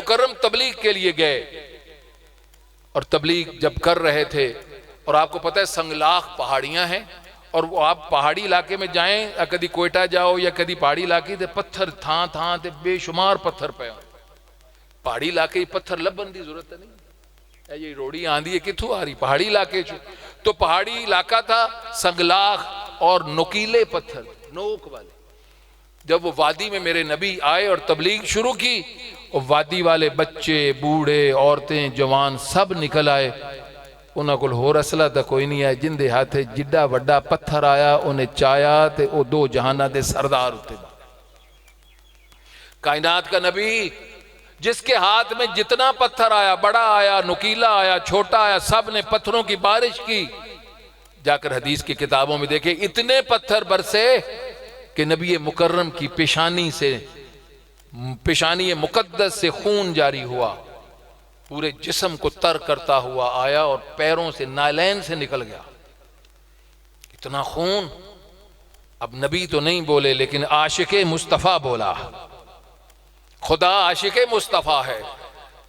मुकर्रम तबलीग के लिए गए और तबलीग जब कर रहे थे, और आपको पता है संगलाख पहाड़ियां हैं, और वो आप पहाड़ी इलाके में जाएं, कभी कोयटा जाओ या कभी पहाड़ी इलाके ते पत्थर थां थां ते बेशुमार पत्थर पे। पहाड़ी इलाके पत्थर लभन की जरूरत नहीं, ये रोड़ी आंदी है कितों आ रही, पहाड़ी इलाके तो पहाड़ी इलाका था, संगलाख और नुकीले पत्थर नोक वाले। जब वो वादी में मेरे नबी आए और तबलीग शुरू की, और वादी वाले बच्चे बूढ़े औरतें जवान सब निकल आए। उन्होंने को होर असला तो कोई नहीं है, जिंदे हाथे जिड्डा वड्डा पत्थर आया उन्हें चाया ते वो दो जहाना दे सरदार उते। कायनात का नबी जिसके हाथ में जितना पत्थर आया, बड़ा आया, नुकीला आया, छोटा आया, सब ने पत्थरों की बारिश की। जाकर हदीस की किताबों में देखे, इतने पत्थर बरसे कि नबी मुकर्रम की पेशानी से, पेशानी मुकद्दस से खून जारी हुआ, पूरे जिस्म को तर करता हुआ आया और पैरों से नालैन से निकल गया। इतना खून। अब नबी तो नहीं बोले, लेकिन आशिके मुस्तफ़ा बोला। खुदा आशिके मुस्तफ़ा है।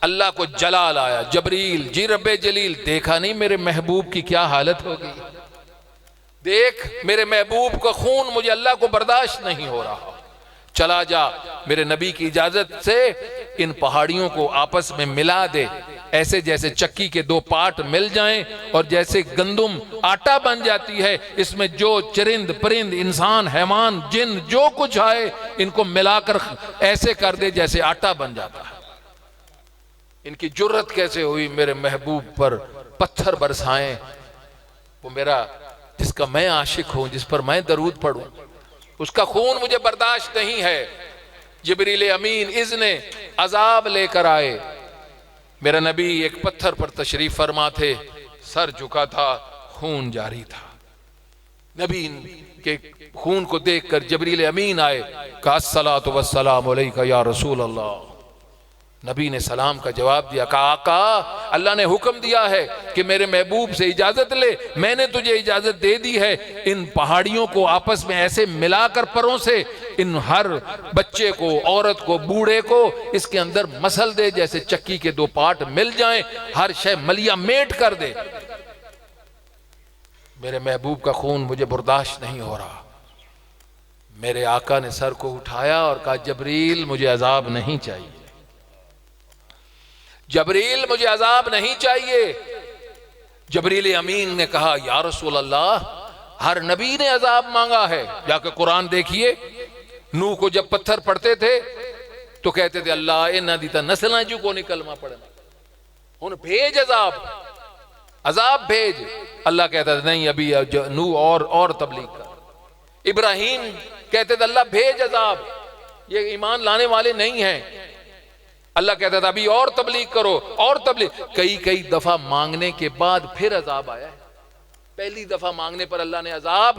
अल्लाह को जलाल आया, जबरील जी रब्बे जलील, देखा नहीं मेरे महबूब की क्या हालत होगी, देख मेरे महबूब का खून, मुझे अल्लाह को बर्दाश्त नहीं हो रहा, चला जा मेरे नबी की इजाजत से इन पहाड़ियों को आपस में मिला दे, ऐसे जैसे चक्की के दो पार्ट मिल जाएं और जैसे गंदुम आटा बन जाती है, इसमें जो चरिंद परिंद इंसान हैवान जिन जो कुछ आए इनको मिलाकर ऐसे कर दे जैसे आटा बन जाता है। इनकी जुर्रत कैसे हुई मेरे महबूब पर पत्थर बरसाएं, वो मेरा जिसका मैं आशिक हूं, जिस पर मैं दरूद पढ़ूं, उसका खून मुझे बर्दाश्त नहीं है। जिब्रील अमीन इज़्ने अजाब लेकर आए। मेरा नबी एक पत्थर पर तशरीफ फरमा थे, सर झुका था, खून जारी था। नबी के खून को देखकर जिब्रील अमीन आए, कहा अस्सलातु वस्सलामु अलैका या रसूल अल्लाह। नबी ने सलाम का जवाब दिया, कहा आका अल्लाह ने हुक्म दिया है कि मेरे महबूब से इजाजत ले, मैंने तुझे इजाजत दे दी है, इन पहाड़ियों को आपस में ऐसे मिलाकर परों से इन हर बच्चे को, औरत को, बूढ़े को इसके अंदर मसल दे जैसे चक्की के दो पार्ट मिल जाएं, हर शय मलिया मेट कर दे। मेरे महबूब का खून मुझे बर्दाश्त नहीं हो रहा। मेरे आका ने सर को उठाया और कहा जबरील मुझे अजाब नहीं चाहिए, जबरील मुझे अजाब नहीं चाहिए। जबरील अमीन ने कहा या रसूल अल्लाह हर नबी ने अजाब मांगा है, जाकर कुरान देखिए। नूह को जब पत्थर पड़ते थे तो कहते थे अल्लाह इन्हां दी तां नस्लां जो को नहीं कलमा पढ़ना, हुण भेज अजाब, अजाब भेज। अल्लाह कहता था नहीं अभी नूह और तबलीग कर। इब्राहिम कहते थे अल्लाह भेज अजाब, ये ईमान लाने वाले नहीं हैं। अल्लाह कहता था अभी और तबलीग करो और तबलीग। कई कई दफा मांगने के बाद फिर अजाब आया है। पहली दफा मांगने पर अल्लाह ने अजाब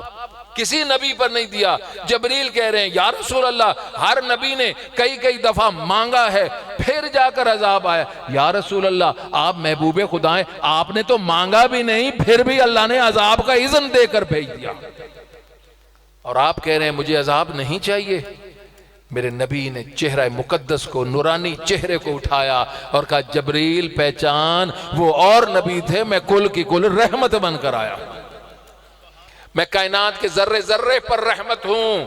किसी नबी पर नहीं दिया। जबरील कह रहे हैं या रसूल अल्लाह हर नबी ने कई कई दफा मांगा है फिर जाकर अजाब आया। या रसूल अल्लाह आप महबूबे खुदा हैं, आपने तो मांगा भी नहीं फिर भी अल्लाह ने अजाब का इज़्न देकर भेज दिया, और आप कह रहे हैं मुझे अजाब नहीं चाहिए। मेरे नबी ने चेहरा मुकद्दस को, नूरानी चेहरे को उठाया और कहा जबरील पहचान वो और नबी थे, मैं कुल की कुल रहमत बनकर आया, मैं कायनात के जर्रे जर्रे पर रहमत हूं,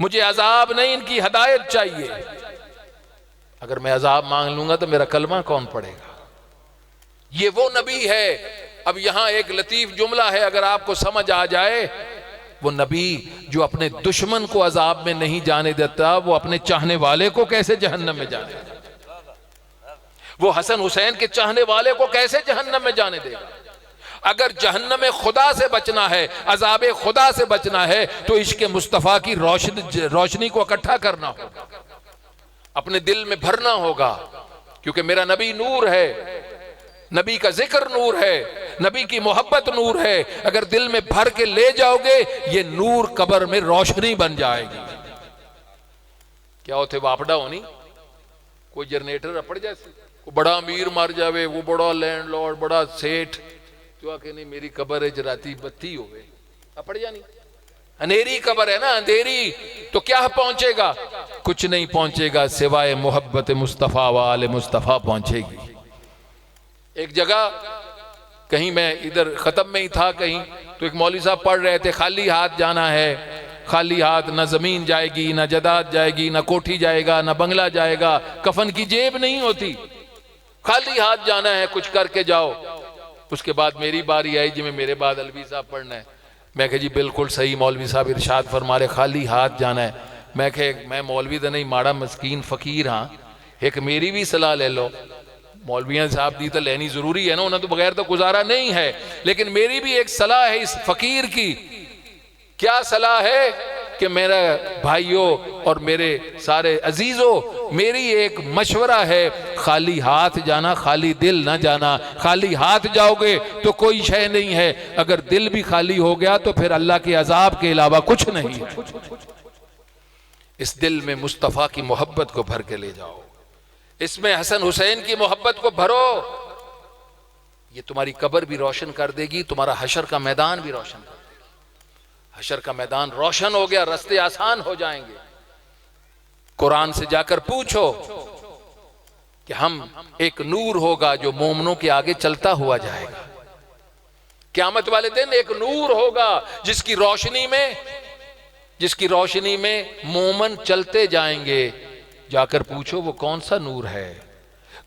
मुझे अजाब नहीं इनकी हदायत चाहिए। अगर मैं अजाब मांग लूंगा तो मेरा कलमा कौन पढ़ेगा? ये वो नबी है। अब यहां एक लतीफ जुमला है, अगर आपको समझ आ जाए, वो नबी जो अपने दुश्मन को अजाब में नहीं जाने देता, वो अपने चाहने वाले को कैसे जहन्नम में जाने देगा? वो हसन हुसैन के चाहने वाले को कैसे जहन्नम में जाने देगा? अगर जहन्नम खुदा से बचना है, अजाब खुदा से बचना है, तो इश्क मुस्तफ़ा की रोशनी को इकट्ठा करना होगा, अपने दिल में भरना होगा, क्योंकि मेरा नबी नूर है, नबी का जिक्र नूर है, नबी की मोहब्बत नूर है। अगर दिल में भर के ले जाओगे ये नूर कब्र में रोशनी बन जाएगी। क्या होते वापड़ा होनी, कोई जनरेटर अपड़ जाए, कोई बड़ा अमीर मर जावे, वो बड़ा लैंडलॉर्ड बड़ा सेठ, तो आके नहीं मेरी कब्र है राती बत्ती हो गई, अपड़ जानी अंधेरी कब्र है ना, अंधेरी, तो क्या पहुंचेगा? कुछ नहीं पहुंचेगा सिवाय मोहब्बत मुस्तफ़ा व आले मुस्तफ़ा पहुंचेगी। एक जगह कहीं मैं इधर खत्म में ही था कहीं, तो एक मौलवी साहब पढ़ रहे थे, खाली हाथ जाना है, खाली हाथ, ना जमीन जाएगी, ना जदाद जाएगी, ना कोठी जाएगा, ना बंगला जाएगा, कफन की जेब नहीं होती, खाली हाथ जाना है, कुछ करके जाओ। उसके बाद मेरी बारी आई जी, मेरे बाद अलवी साहब पढ़ना है। मैं कह जी बिल्कुल सही मौलवी साहब इरशाद फरमा रहे, खाली हाथ जाना है। मैं कह मैं मौलवी तो नहीं, माड़ा मस्कीन फकीर हाँ, एक मेरी भी सलाह ले लो। मौलवियां साहब दी तो लेनी जरूरी है ना, उन्हें तो बगैर तो गुजारा नहीं है, लेकिन मेरी भी एक सलाह है इस फकीर की। क्या सलाह है कि मेरा भाइयों और मेरे सारे अजीजों, मेरी एक मशवरा है, खाली हाथ जाना, खाली दिल ना जाना। खाली हाथ जाओगे तो कोई शय नहीं है, अगर दिल भी खाली हो गया तो फिर अल्लाह के अजाब के अलावा कुछ नहीं है। इस दिल में मुस्तफ़ा की मोहब्बत को भर के ले जाओ, इसमें हसन हुसैन की मोहब्बत को भरो। ये तुम्हारी कब्र भी रोशन कर देगी, तुम्हारा हशर का मैदान भी रोशन कर देगी। हशर का मैदान रोशन हो गया, रास्ते आसान हो जाएंगे। कुरान से जाकर पूछो कि हम एक नूर होगा जो मोमनों के आगे चलता हुआ जाएगा। क़यामत वाले दिन एक नूर होगा जिसकी रोशनी में मोमन चलते जाएंगे। जाकर पूछो वो कौन सा नूर है,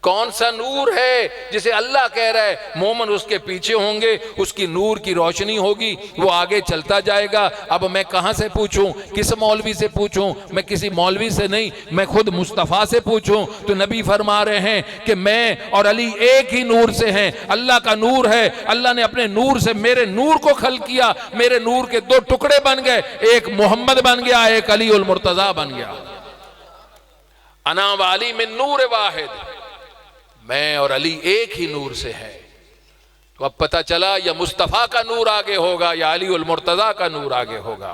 कौन सा नूर है जिसे अल्लाह कह रहा है मोमन उसके पीछे होंगे, उसकी नूर की रोशनी होगी, वो आगे चलता जाएगा। अब मैं कहां से पूछूं, किस मौलवी से पूछूं? मैं किसी मौलवी से नहीं, मैं खुद मुस्तफ़ा से पूछूं तो नबी फरमा रहे हैं कि मैं और अली एक ही नूर से हैं। अल्लाह का नूर है, अल्लाह ने अपने नूर से मेरे नूर को खल किया, मेरे नूर के दो टुकड़े बन गए, एक मोहम्मद बन गया, एक अली उल मुर्तजा बन गया। अना वाली में नूर वाहिद, मैं और अली एक ही नूर से है। तो अब पता चला या मुस्तफ़ा का नूर आगे होगा या अली उल मुर्तजा का नूर आगे होगा,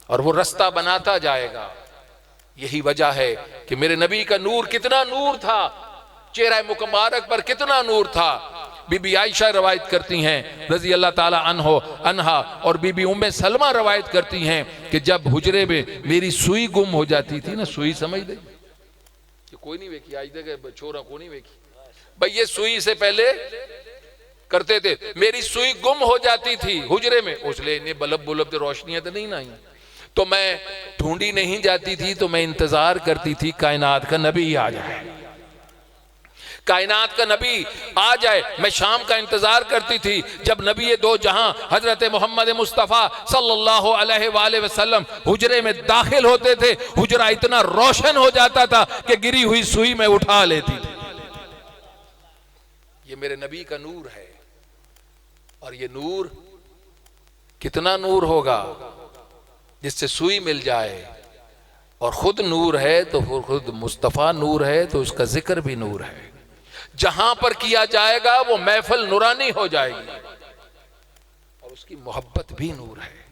और वो रास्ता बनाता जाएगा। यही वजह है कि मेरे नबी का नूर कितना नूर था, चेहरा मुबारक पर कितना नूर था। बीबी आयशा रवायत करती हैं रजी अल्लाह ताला अन्हा, और बीबी उम्मे सलमा रवायत करती हैं कि जब हुजरे में मेरी सुई गुम हो जाती थी ना, सुई समझ दे कोई नहीं वेखी, आज तक छोरा को नहीं वेखी भाई, ये सुई से पहले करते थे। मेरी सुई गुम हो जाती थी हुजरे में, उसलिए इन्हें बल्ब बुलब तो रोशनियां तो नहीं आई, तो मैं ढूंढी नहीं जाती थी, तो मैं इंतजार करती थी कायनात का नबी आ जाए, कायनात का नबी आ जाए। मैं शाम का इंतजार करती थी जब नबी दो जहां हजरत मोहम्मद मुस्तफ़ा सल्लल्लाहु अलैहि वसल्लम हुजरे में दाखिल होते थे, हुजरा इतना रोशन हो जाता था कि गिरी हुई सुई में उठा लेती थी। ये मेरे नबी का नूर है, और ये नूर कितना नूर होगा जिससे सुई मिल जाए, और खुद नूर है तो खुद मुस्तफ़ा नूर है, तो उसका जिक्र भी नूर है। जहां पर किया जाएगा वो महफिल नूरानी हो जाएगी, और उसकी मोहब्बत भी नूर है।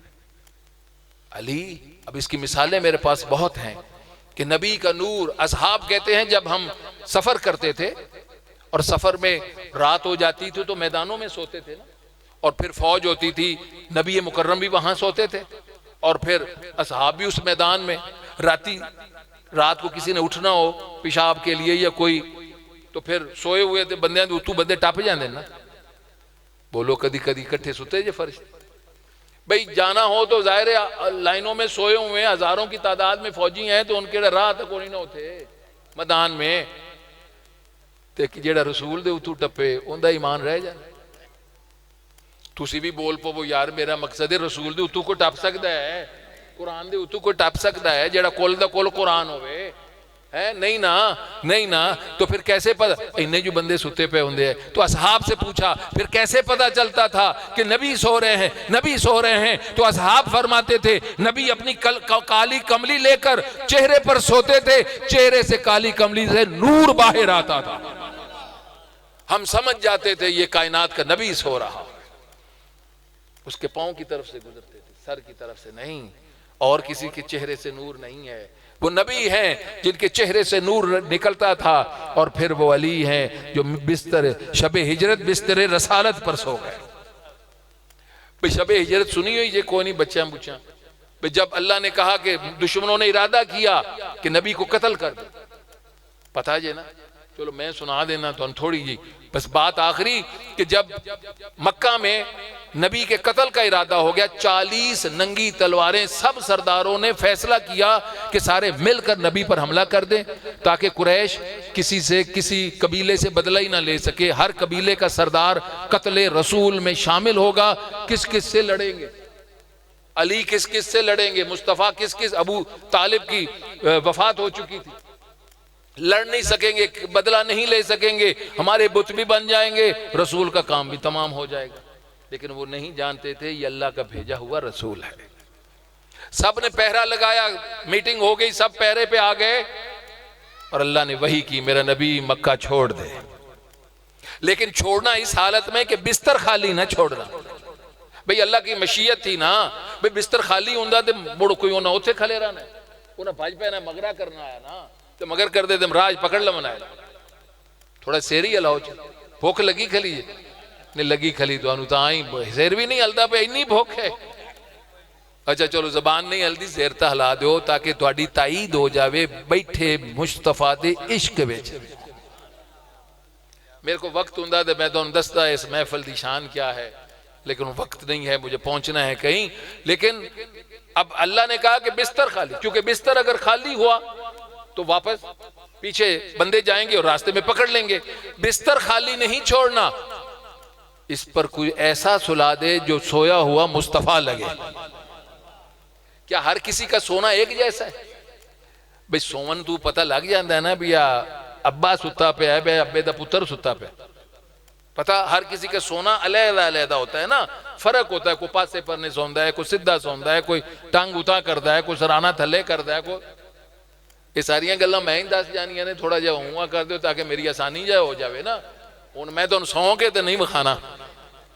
अली, अब इसकी मिसालें मेरे पास बहुत हैं कि नबी का नूर। असहाब कहते हैं जब हम सफर करते थे और सफर में रात हो जाती थी तो मैदानों में सोते थे ना, और फिर फौज होती थी, नबी मुकर्रम भी वहां सोते थे, और फिर असहाब भी उस मैदान में। रात को किसी ने उठना हो पेशाब के लिए या कोई, तो फिर सोए हुए थे बंदे उतू बंदे टप जाते ना, बोलो कदी कदी इकट्ठे सुते जे फर्श भाई, जाना हो तो जाहिर है लाइनों में सोए हुए हैं, हजारों की तादाद में फौजी हैं, तो उनके राह तक कोई ना होते मैदान में, ते जेड़ा रसूल दे उतू टप्पे उनका ईमान रह जाए। तुसी भी बोल पवो यार, मेरा मकसद है रसूल दे उतू को टप सकता है, कुरान दे उतू को टप सकता है जेड़ा कुल दा कुल कुरान होवे है? नहीं ना, नहीं ना। तो फिर कैसे पता? इन्ने जो बंदे सुते पे होंगे, तो असहाब से पूछा फिर कैसे पता चलता था कि नबी सो रहे हैं, नबी सो रहे हैं? तो असहाब फरमाते थे नबी अपनी काली कमली लेकर चेहरे पर सोते थे, चेहरे से काली कमली से नूर बाहर आता था, हम समझ जाते थे ये कायनात का नबी सो रहा। उसके पांव की तरफ से गुजरते थे, सर की तरफ से नहीं, और किसी के चेहरे से नूर नहीं है। वो नबी हैं जिनके चेहरे से नूर निकलता था, और फिर वो अली हैं जो बिस्तर शबे हिजरत बिस्तर रसालत पर सो गए। शबे हिजरत सुनी हुई जे कोई नहीं, बच्चा बुच्चा जब अल्लाह ने कहा कि दुश्मनों ने इरादा किया कि नबी को कत्ल कर दे, पता जे ना, चलो मैं सुना देना तो थोड़ी जी बस बात आखिरी कि जब मक्का में नबी के कत्ल का इरादा हो गया, 40 नंगी तलवारें, सब सरदारों ने फैसला किया कि सारे मिलकर नबी पर हमला कर दें ताकि कुरैश किसी कबीले से बदला ही ना ले सके। हर कबीले का सरदार कत्ले रसूल में शामिल होगा। किस किस से लड़ेंगे? अली किस किस से लड़ेंगे? मुस्तफ़ा किस किस? अबू तालिब की वफात हो चुकी थी, लड़ नहीं सकेंगे, बदला नहीं ले सकेंगे, हमारे बुत भी बन जाएंगे, रसूल का काम भी तमाम हो जाएगा। लेकिन वो नहीं जानते थे ये अल्लाह का भेजा हुआ रसूल है। सब ने पहरा लगाया, मीटिंग हो गई, सब पहरे पे आ गए और अल्लाह ने वही की, मेरा नबी मक्का छोड़ दे। लेकिन छोड़ना इस हालत में कि बिस्तर खाली ना छोड़ना। भाई अल्लाह की मशीयत थी ना, भाई बिस्तर खाली होंदा ते मुड़ कोई उन्हें उत्थे खले रहना, उन्हें भज पैना मगरा करना आया ना, तो मगर कर दे राज पकड़ लो मनाए, थोड़ा शेर ही हलाओ, भुख लगी खली नहीं लगी खली तो आई शेर भी नहीं हलता पे, इन्नी भुख है। अच्छा चलो जबान नहीं हलदी, शेर तो हिला दो ताकि तुहाडी ताईद हो जावे बैठे मुस्तफा दे इश्क विच। मेरे को वक्त हुंदा ते मैं तुहानू दसदा इस महफिल दी शान क्या है, लेकिन वक्त नहीं है, मुझे पहुंचना है कहीं। लेकिन अब अल्लाह ने कहा कि बिस्तर खाली, क्योंकि बिस्तर अगर खाली हुआ तो वापस पीछे बंदे जाएंगे और रास्ते में पकड़ लेंगे। बिस्तर खाली नहीं छोड़ना, इस पर कोई ऐसा सुला दे जो सोया हुआ मुस्तफा लगे। क्या हर किसी का सोना एक जैसा है? भाई सोवन तू पता लग जाता है ना भी अब्बा सुता पे है, भाई अब्बे दा पुत्र सुता पे, पता हर किसी का सोना अलग अलग होता है ना, फर्क होता है। कोई पासे पर नहीं सौंदा है, कोई सीधा सौंदा है, कोई टांग उता करता है, कोई सराना थले करता है, कोई ये सारिया गल्लां मैं ही दस जानिया ने, थोड़ा जिहा हुआ कर दो ताकि मेरी आसानी जा हो जाए ना। हुण मैं तुहानूं सौ के तो नहीं विखाना,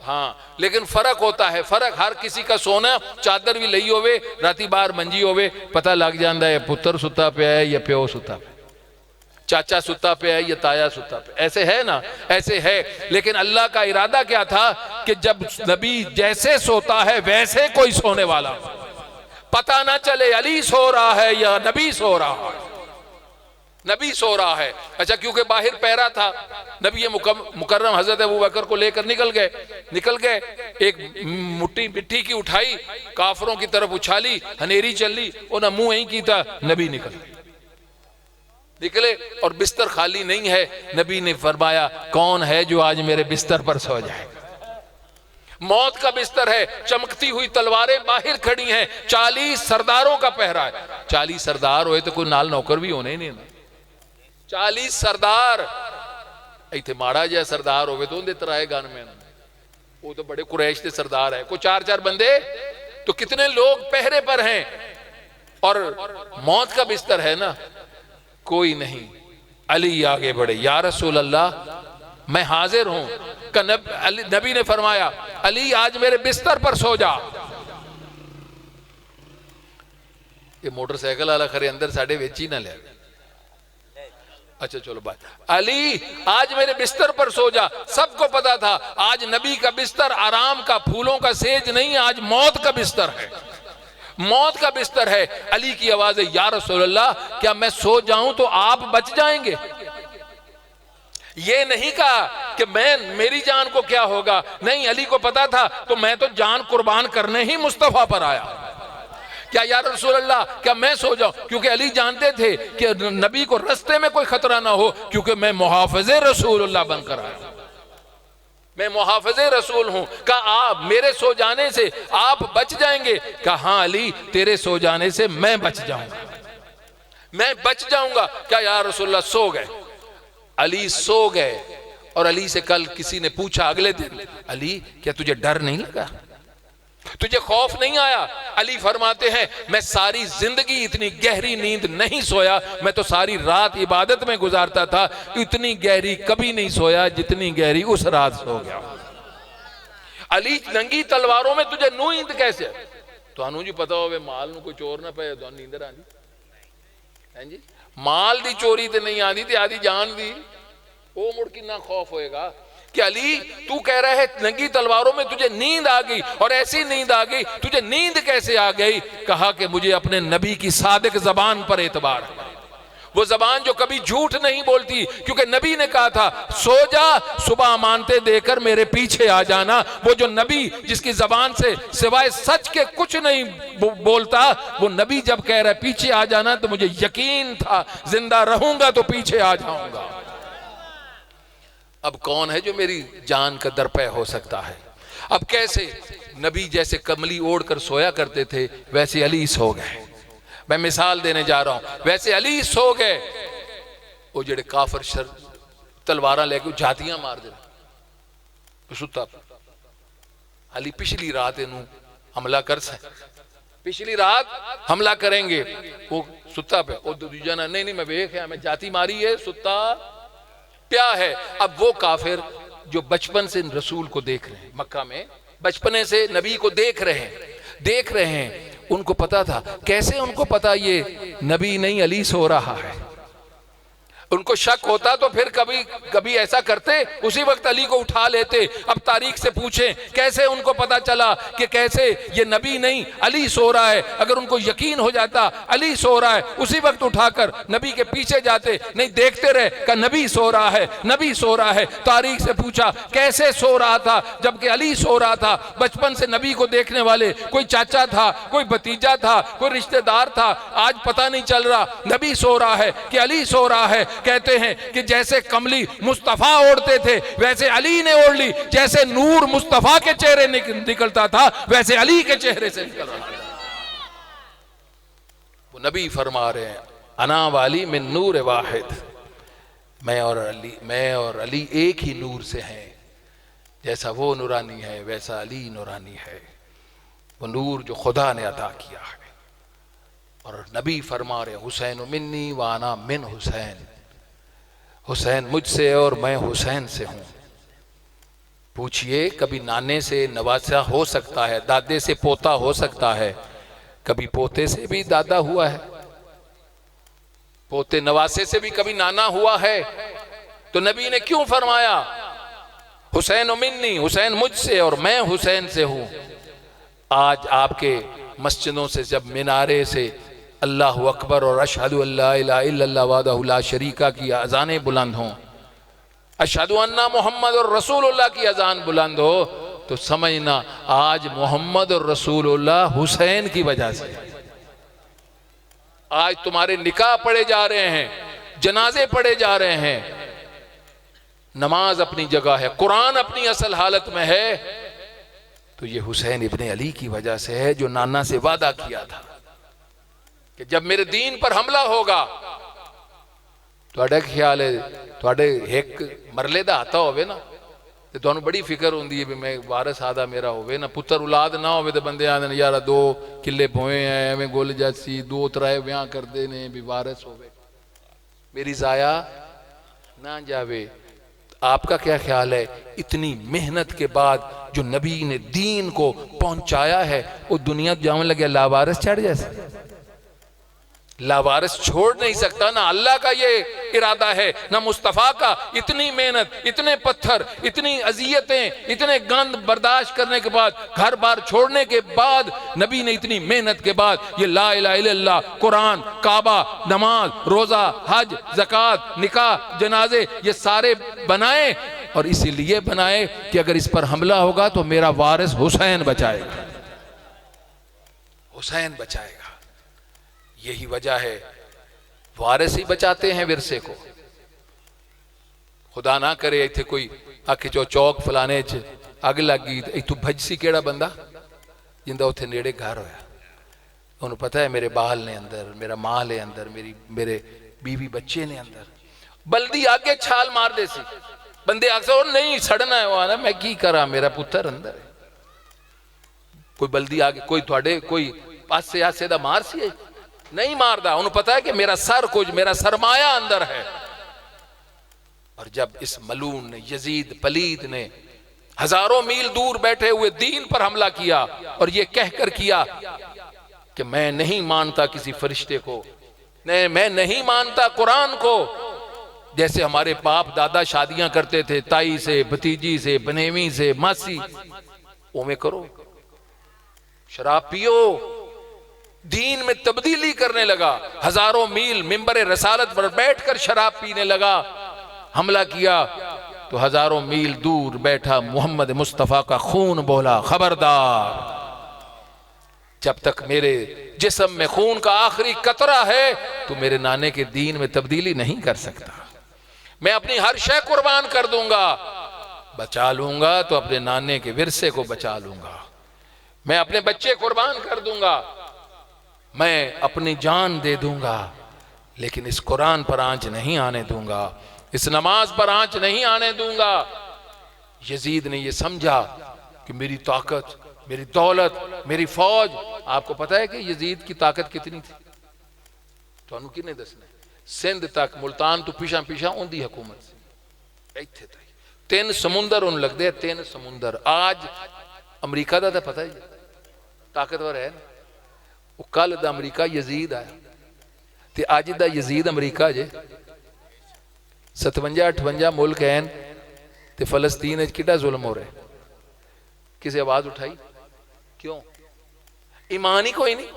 हाँ, लेकिन फर्क होता है, फर्क हर किसी का सोना, चादर भी लई होवे, राती बाहर मंजी होवे, पता लग जाता है पुत्र सुता पे है या प्यो सुता पे, चाचा सुता पे है या ताया सुता पे, ऐसे है ना, ऐसे है। लेकिन अल्लाह का इरादा क्या था कि जब नबी जैसे सोता है वैसे कोई सोने वाला, पता ना चले अली सो रहा है या नबी सो रहा है, नबी सो रहा है। अच्छा क्योंकि बाहर पहरा था, नबी मुकर्रम हजरत अबू बकर को लेकर निकल गए, एक मुट्ठी मिट्टी की उठाई, काफरों की तरफ उछाली, हनेरी चली, उन्हें मुंह यही की था, नबी निकले और बिस्तर खाली नहीं है। नबी ने फरमाया कौन है जो आज मेरे बिस्तर पर सो जाए? मौत का बिस्तर है, चमकती हुई तलवारें बाहर खड़ी हैं, 40 सरदारों का पहरा है। 40 सरदार होए तो कोई नाल नौकर भी होने नहीं, 40 सरदार। इतने माड़ा जहा सरदार होवे तो उनके तराए गनमैन, वो तो बड़े कुरैश के सरदार है, कोई 4-4 बंदे, तो कितने लोग पहरे पर हैं और मौत का बिस्तर है ना, कोई नहीं। अली आगे बढ़े, या रसूल अल्लाह मैं हाजिर हूं। नबी ने फरमाया अली आज मेरे बिस्तर पर सो जा। ये मोटरसाइकिल वाला खरे अंदर साढ़े वेची ना ले, अच्छा चलो बात, अली आज मेरे बिस्तर पर सो जा। सबको पता था आज नबी का बिस्तर आराम का, फूलों का सेज नहीं, आज मौत का बिस्तर है, मौत का बिस्तर है। अली की आवाज है या रसूल अल्लाह क्या मैं सो जाऊं तो आप बच जाएंगे? ये नहीं कहा कि मेरी जान को क्या होगा, नहीं, अली को पता था तो मैं तो जान कुर्बान करने ही मुस्तफा पर आया। क्या या रसूल अल्लाह क्या मैं सो जाऊं? क्योंकि अली जानते थे कि नबी को रास्ते में कोई खतरा ना हो, क्योंकि मैं मुहाफिज़े रसूलुल्लाह बनकर आया, मैं मुहाफिज़े रसूल हूं। कहा आप मेरे सो जाने से आप बच जाएंगे? कहा हाँ अली तेरे सो जाने से मैं बच जाऊंगा, मैं बच जाऊंगा। क्या या रसूलुल्लाह सो गए? अली सो गए। और अली से कल किसी ने पूछा अगले दिन, अली क्या तुझे डर नहीं लगा, तुझे खौफ नहीं आया? अली फरमाते हैं मैं सारी जिंदगी इतनी गहरी नींद नहीं सोया, मैं तो सारी रात इबादत में गुजारता था, इतनी गहरी कभी नहीं सोया जितनी गहरी उस रात सो गया। अली नंगी तलवारों में तुझे नींद कैसे? तो अनु जी पता हो माल नू कोई चोर ना पे तो नींदर आंदी है जी, माल दी चोरी तो नहीं आती, आदि जान दी, वो मुड़ कितना खौफ होएगा। कि अली तू कह रहा है नंगी तलवारों में तुझे नींद आ गई, और ऐसी नींद आ गई, तुझे नींद कैसे आ गई? कहा कि मुझे अपने नबी की सादिक जबान पर एतबार है, वो जबान जो कभी झूठ नहीं बोलती, क्योंकि नबी ने कहा था सो जा, सुबह मानते देकर मेरे पीछे आ जाना। वो जो नबी जिसकी जबान से सिवाय सच के कुछ नहीं बोलता, वो नबी जब कह रहा है पीछे आ जाना, तो मुझे यकीन था जिंदा रहूंगा तो पीछे आ जाऊंगा। अब कौन है जो मेरी जान का दरपे हो सकता है? अब कैसे नबी जैसे कमली ओढ़ कर सोया करते थे, वैसे अली सो गए। मैं मिसाल देने जा रहा हूं, वैसे अली सो गए। वो जेड़े काफर शर तलवारा लेके जातियां मार दे सुता अली पिछली रात इनू हमला कर से, पिछली रात हमला करेंगे, वो सुता पे वो दूजा ना नहीं मैं वेख है मैं जाति मारी है, सुता प्या है। अब वो काफिर जो बचपन से रसूल को देख रहे हैं, मक्का में बचपने से नबी को देख रहे हैं, उनको पता था। कैसे उनको पता ये नबी नहीं अली सो रहा है? उनको शक होता तो फिर कभी कभी ऐसा करते, उसी वक्त अली को उठा लेते। अब तारीख से पूछें कैसे उनको पता चला कि कैसे ये नबी नहीं अली सो रहा है। अगर उनको यकीन हो जाता अली सो रहा है, उसी वक्त उठाकर नबी के पीछे जाते, नहीं देखते रहे कि नबी सो रहा है, नबी सो रहा है। तारीख से पूछा कैसे सो रहा था, जबकि अली सो रहा था। बचपन से नबी को देखने वाले कोई चाचा था, कोई भतीजा था, कोई रिश्तेदार था, आज पता नहीं चल रहा नबी सो रहा है कि अली सो रहा है। कहते हैं कि जैसे कमली मुस्तफा ओढ़ते थे, वैसे अली ने ओढ़ ली। जैसे नूर मुस्तफा के चेहरे निकलता था, वैसे अली के चेहरे से निकल रहा था। वो नबी फरमा रहे हैं अना वाली मिन नूर वाहिद, मैं और अली एक ही नूर से हैं। जैसा वो नूरानी है वैसा अली नूरानी है, वो नूर जो खुदा ने अता किया है। और नबी फरमा रहे हुसैन मिन्नी वाना मिन हुसैन, हुसैन मुझसे और मैं हुसैन से हूं। पूछिए कभी नाने से नवासा हो सकता है, दादे से पोता हो सकता है, कभी पोते से भी दादा हुआ है, पोते नवासे से भी कभी नाना हुआ है? तो नबी ने क्यों फरमाया हुसैन मिन्नी, हुसैन मुझसे और मैं हुसैन से हूं। आज आपके मस्जिदों से जब मिनारे से अल्लाह अकबर और अशहदु अल्ला इलाहा इल्लल्लाह वहदहु ला शरीका की अजानें बुलंद हों, अशहदु अन्ना मोहम्मद और रसूलुल्लाह की अजान बुलंद हो, तो समझना आज मोहम्मद और रसूलुल्लाह हुसैन की वजह से। आज तुम्हारे निकाह पढ़े जा रहे हैं, जनाजे पढ़े जा रहे हैं, नमाज अपनी जगह है, कुरान अपनी असल हालत में है, तो ये हुसैन इब्ने अली की वजह से है, जो नाना से वादा किया था कि जब मेरे दीन पर हमला होगा, तुहाडा ख्याल है तुहाडे एक मरले दा हाथा होवे ना, ते तुहानू बड़ी फिक्र होंदी है भी मैं वारिस आदा मेरा होवे ना, पुत्र औलाद ना होवे ते बंदे आंदे यार 2 किले बोए हैं, एवें गुल जासी 2 3 ब्याह करदे ने भी वारिस होवे, मेरी जाया ना जावे। आपका क्या ख्याल है, इतनी मेहनत के बाद जो नबी ने दीन को पहुंचाया है, वो दुनिया जाने लगे लावारिस चढ़ जैसे? लावारिस छोड़ नहीं सकता ना, अल्लाह का ये इरादा है ना मुस्तफ़ा का। इतनी मेहनत, इतने पत्थर, इतनी अजियतें, इतने गंद बर्दाश्त करने के बाद, घर बार छोड़ने के बाद, नबी ने इतनी मेहनत के बाद ये ला इलाहा इल्लल्लाह, कुरान, काबा, नमाज, रोजा, हज, ज़कात, निकाह, जनाजे, ये सारे बनाए। और इसीलिए बनाए कि अगर इस पर हमला होगा तो मेरा वारिस हुसैन बचाएगा, हुसैन बचाएगा। यही वजह है वारिस ही बचाते हैं विरसे को। खुदा ना करे इतने कोई आखे चौक फलाने च अग लगी, इतों भजसी केड़ा बंदा जिंदा उत्थे नेड़े घर होया, उन्होंने पता है मेरे बाल ने अंदर, मेरा माल है अंदर, मेरे बीवी बच्चे ने अंदर। बल्दी आगे छाल मार दे सी, बंदे आखो नहीं सड़ना है, वो आना मैं की करा, मेरा पुत्र अंदर है। कोई बल्दी आगे कोई थोड़े कोई पासे आसे दा मार सी नहीं मारदा, उन्हें पता है कि मेरा सर कुछ, मेरा सरमाया अंदर है। और जब इस मलून ने, यजीद पलीद ने हजारों मील दूर बैठे हुए दीन पर हमला किया और ये कहकर किया कि मैं नहीं मानता किसी फरिश्ते को, नहीं मैं नहीं मानता कुरान को, जैसे हमारे बाप दादा शादियां करते थे ताई से, भतीजी से, बनेवी से, मासी, ओमे करो। शराब पियो, दीन में तब्दीली करने लगा, हजारों मील मिंबर रसालत पर बैठकर शराब पीने लगा। हमला किया तो हजारों मील दूर बैठा मोहम्मद मुस्तफा का खून बोला, खबरदार, जब तक मेरे जिस्म में खून का आखिरी कतरा है तो मेरे नाने के दीन में तब्दीली नहीं कर सकता। मैं अपनी हर शय कुर्बान कर दूंगा, बचा लूंगा तो अपने नाने के विरसे को बचा लूंगा। मैं अपने बच्चे कुर्बान कर दूंगा, मैं अपनी जान दे दूंगा, लेकिन इस कुरान पर आंच नहीं आने दूंगा, इस नमाज पर आंच नहीं आने दूंगा। यजीद ने यह समझा कि मेरी ताकत, मेरी दौलत, मेरी फौज, आपको पता है कि यजीद की ताकत कितनी थी? तो किने दसना, सिंध तक, मुल्तान तो पिछा पिछा उनकी हुकूमत से, इत्थे तक 3 समुंदर उन लगते हैं, 3 समुंदर। आज अमरीका का तो पता ही ताकतवर है ना, वो कल दा अमरीका यजीद आया ते अज दा यजीद अमरीका जे। 57-58 मुल्क हैं ते फलस्तीन कितना जुल्म हो रहा है, किसी आवाज उठाई? क्यों? ईमान ही कोई नहीं,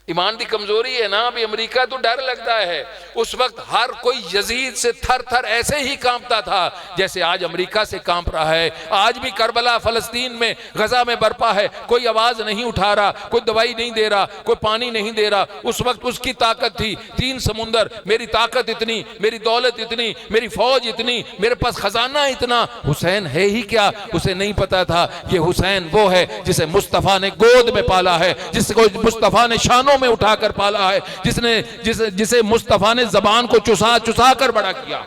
ईमान की कमजोरी है ना। अभी अमेरिका तो डर लगता है, उस वक्त हर कोई यजीद से थर थर ऐसे ही कांपता था जैसे आज अमेरिका से कांप रहा है। आज भी करबला फलस्तीन में, गजा में बरपा है, कोई आवाज नहीं उठा रहा, कोई दवाई नहीं दे रहा, कोई पानी नहीं दे रहा। उस वक्त उसकी ताकत थी 3 समुंदर, मेरी ताकत इतनी, मेरी दौलत इतनी, मेरी फौज इतनी, मेरे पास खजाना इतना। हुसैन है ही क्या, उसे नहीं पता था ये हुसैन वो है जिसे मुस्तफा ने गोद में पाला है, जिसको मुस्तफा ने शानों में उठाकर पाला है, जिसे मुस्तफा ने जबान को चुसा चुसा कर बड़ा किया।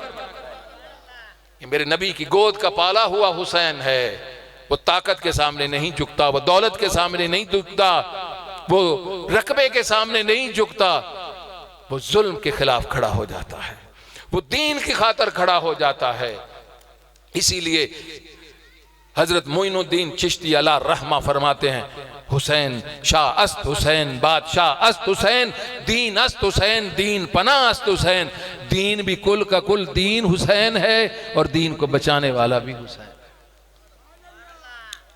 ये मेरे नबी की गोद का पाला हुआ हुसैन है। वो ताकत के सामने नहीं झुकता, वो दौलत के सामने नहीं झुकता, वो रकबे के सामने नहीं झुकता, वो जुल्म के खिलाफ खड़ा हो जाता है, वो दीन की खातिर खड़ा हो जाता है। इसीलिए हजरत मोइनुद्दीन चिश्ती अला रहमा फरमाते हैं, हुसैन शाह अस्त हुसैन, बादशाह अस्त हुसैन, दीन अस्त हुसैन, दीन पना अस्त हुसैन। दीन भी कुल का कुल दीन हुसैन है और दीन को बचाने वाला भी हुसैन।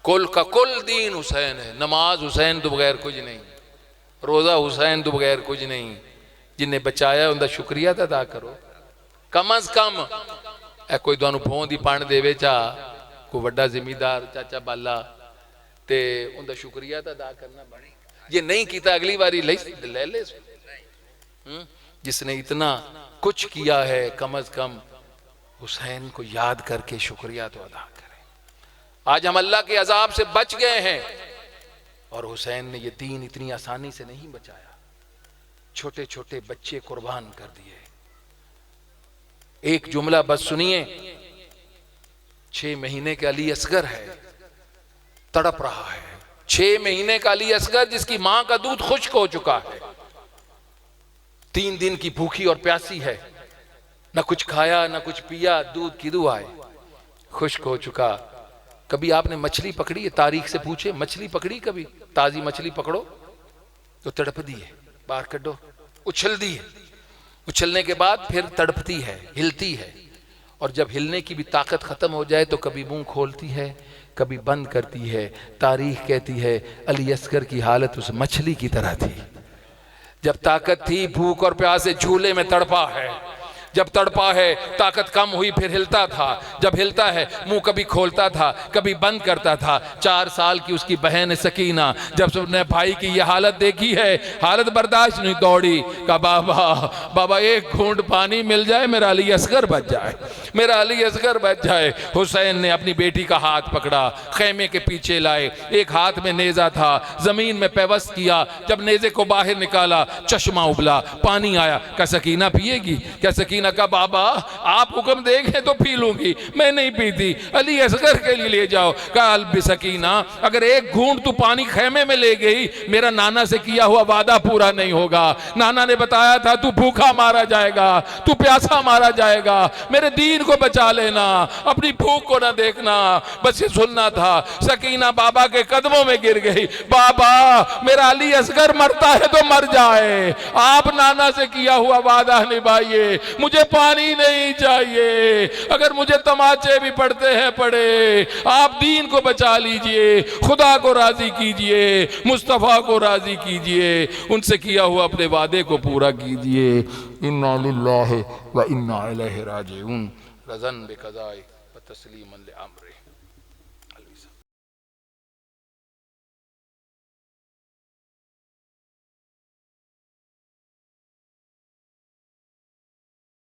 कुल का कुल दीन हुसैन है। नमाज हुसैन तो बगैर कुछ नहीं, रोजा हुसैन तो बगैर कुछ नहीं। जिन्हें बचाया उनका शुक्रिया तो अदा करो, कम अज कम। कोई तुहानू फोन दी पंड देवे चा, कोई वड्डा जिमीदार चाचा बाला, ते उनका शुक्रिया तो अदा करना बने। ये नहीं किया अगली बारी ले ले। जिसने इतना कुछ किया है, कम अज कम हुसैन को याद करके शुक्रिया तो अदा करें। आज हम अल्लाह के अजाब से बच गए हैं और हुसैन ने ये दीन इतनी आसानी से नहीं बचाया। छोटे छोटे बच्चे कुर्बान कर दिए। एक जुमला बस सुनिए, 6 महीने का अली असगर है, तड़प रहा है। 6 महीने का अली असगर जिसकी मां का दूध खुश्क हो चुका है, 3 दिन की भूखी और प्यासी है, ना कुछ खाया ना कुछ पिया, दूध की दुआएं, खुश्क हो चुका। कभी आपने मछली पकड़ी है? तारीख से पूछे, मछली पकड़ी कभी? ताजी मछली पकड़ो तो तड़पती है, बाहर कड्डो, उछलती है, उछलने के बाद फिर तड़पती है, हिलती है, और जब हिलने की भी ताकत खत्म हो जाए तो कभी मुंह खोलती है, कभी बंद करती है। तारीख कहती है अली असगर की हालत उस मछली की तरह थी। जब ताकत थी, भूख और प्यास से झूले में तड़पा है, जब तड़पा है ताकत कम हुई फिर हिलता था, जब हिलता है मुंह कभी खोलता था कभी बंद करता था। 4 साल की उसकी बहन सकीना जब उसने भाई की ये हालत देखी है, हालत बर्दाश्त नहीं, दौड़ी, कहा बाबा बाबा एक घूंट पानी मिल जाए, मेरा अली असगर बच जाए, मेरा अली असगर बच जाए। हुसैन ने अपनी बेटी का हाथ पकड़ा, खेमे के पीछे लाए, एक हाथ में नेजा था, जमीन में पेवस्त किया। जब नेजे को बाहर निकाला चश्मा उबला, पानी आया। क्या सकीना पिएगी? क्या सकीना का बाबा आप हुक्म देंगे तो पी लूंगी, मैं नहीं पीती, अली असगर के लिए ले जाओ। कहा अल सकीना अगर एक घूंट तू पानी खेमे में ले गई, मेरा नाना से किया हुआ वादा पूरा नहीं होगा। नाना ने बताया था तू भूखा मारा जाएगा, तू प्यासा मारा जाएगा, मेरे दीन को बचा लेना, अपनी भूख को ना देखना, बस ये सुनना था। सकीना बाबा के कदमों में गिर गई, बाबा मेरा अली असगर मरता है तो मर जाए, आप नाना से किया हुआ वादा निभाइए, मुझे मुझे पानी नहीं चाहिए, अगर मुझे तमाचे भी पड़ते हैं पड़े, आप दीन को बचा लीजिए, खुदा को राजी कीजिए, मुस्तफ़ा को राजी कीजिए, उनसे किया हुआ अपने वादे को पूरा कीजिए। इन्ना लिल्लाहि व इन्ना इलैहि राजिऊन। रज़न बिक़ज़ाए व तस्लीमन लिअम्रिही।